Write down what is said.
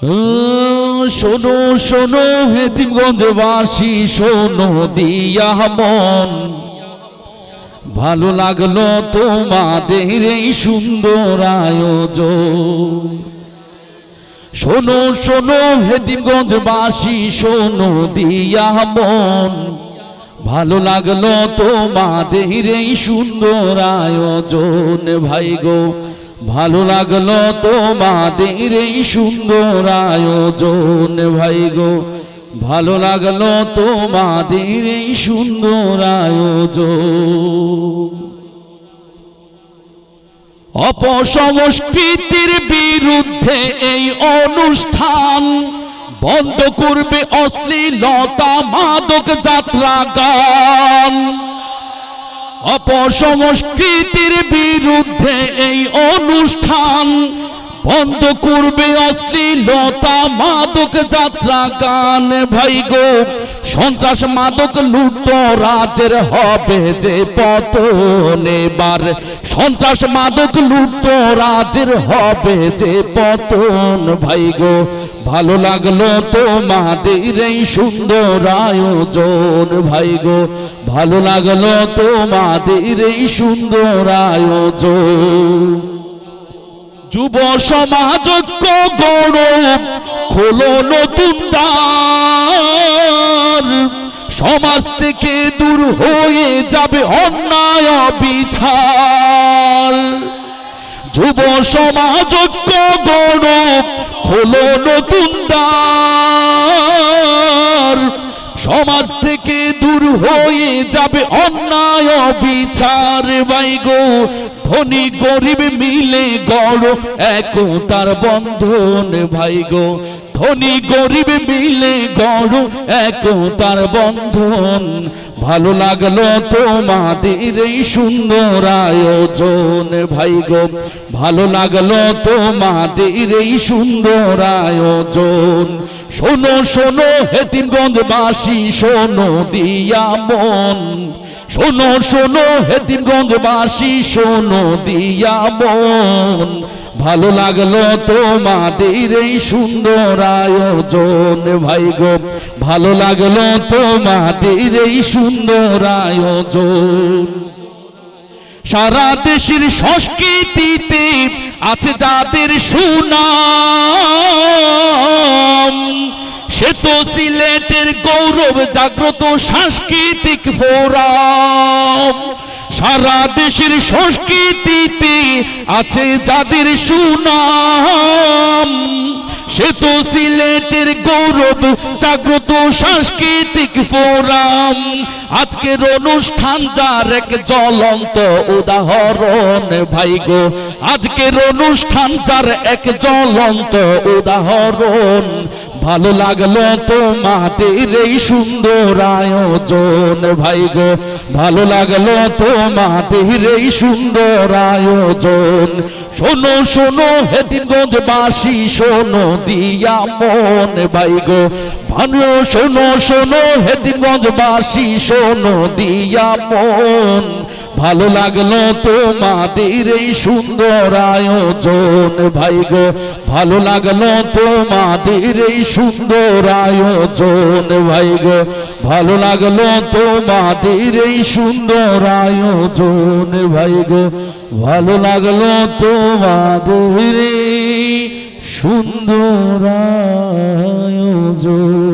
শোনো শোনো হেতিমগঞ্জবাসী, শোনো দিয়া মন, ভালো লাগলো তোমাদের এই সুন্দর আয়োজন। শোনো শোনো হেতিমগঞ্জবাসী, শোনো দিয়া মন, ভালো লাগলো তোমাদের এই সুন্দর আয়োজন। ভাই গো ভালো লাগলো তোমাদের এই সুন্দর আয়োজন। ভাই গো ভালো লাগলো তোমাদের এই সুন্দর আয়োজন। অপসংস্কৃতির বিরুদ্ধে এই অনুষ্ঠান, বন্ধ করবে অশ্লীলতা মাদক যাত্রা গান। অপসংস্কৃতির বিরুদ্ধে এই অনুষ্ঠান, বন্ধ করবে অশ্লীলতা মাদক যাত্রা গান। ভাই গো সন্ত্রাস মাদক লুটতরাজের হবে যে পতন এবার, সন্ত্রাস মাদক লুটতরাজের হবে যে পতন। ভাই গো ভালো লাগলো তোমাদের এই সুন্দর আয়োজন। ভাই গো ভালো লাগলো তোমাদের এই সুন্দর আয়োজন। যুব সমাজ গড় খোলো নতুন দ্বার, সমাজ থেকে দূর হয়ে যাবে অন্যায় বিচার। যুব সমাজ গড় খোলো নতুন দ্বার, সমাজ থেকে দূর হয়ে যাবে অন্যায় বিচার। ভাই গো ধনী গরিব মিলে গড় একতার বন্ধন। ভাই গো ধনী গরিব মিলে গড় একতার বন্ধন। ভালো লাগলো তোমাদের এই সুন্দর আয়োজন। ভাই গো ভালো লাগলো তোমাদের এই সুন্দর আয়োজন। শোনো শোনো হেতিমগঞ্জবাসী, শোনো দিয়া মন, শোনো শোনো হেতিমগঞ্জবাসী, শোনো দিয়া মন, ভালো লাগলো তোমাদের এই সুন্দর আয়োজন। ভাই গো ভালো লাগলো তোমাদের এই সুন্দর আয়োজন। সারা দেশের সংস্কৃতিতে আছে যাদের সুনাম, সে তো সিলেটের গৌরব জাগ্রত সাংস্কৃতিক ফোরাম। সারা দেশের সংস্কৃতিতে আছে যাদের সুনাম, সে তো সিলেটের গৌরব জাগ্রত সাংস্কৃতিক ফোরাম। আজকের অনুষ্ঠান যার এক জ্বলন্ত উদাহরণ। ভাই গো আজকের অনুষ্ঠান যার এক জ্বলন্ত উদাহরণ। ভালো লাগলো তোমাদের এই সুন্দর আয়োজন। ভাই গো ভালো লাগলো তোমাদের এই সুন্দর আয়োজন। শোনো শোনো হেতিমগঞ্জবাসী, শোনো দিয়া মন। ভাই গো ভালো শোনো শোনো হেতিমগঞ্জবাসী, শোনো দিয়া মন, ভালো লাগলো তোমাদের এই সুন্দর আয়োজন। ভাই গো ভালো লাগলো তোমাদের এই সুন্দর আয়োজন। ভাই গো ভালো লাগলো তোমাদের এই সুন্দর আয়োজন। ভাই গো ভালো লাগলো তোমাদের এই সুন্দর আয়োজন।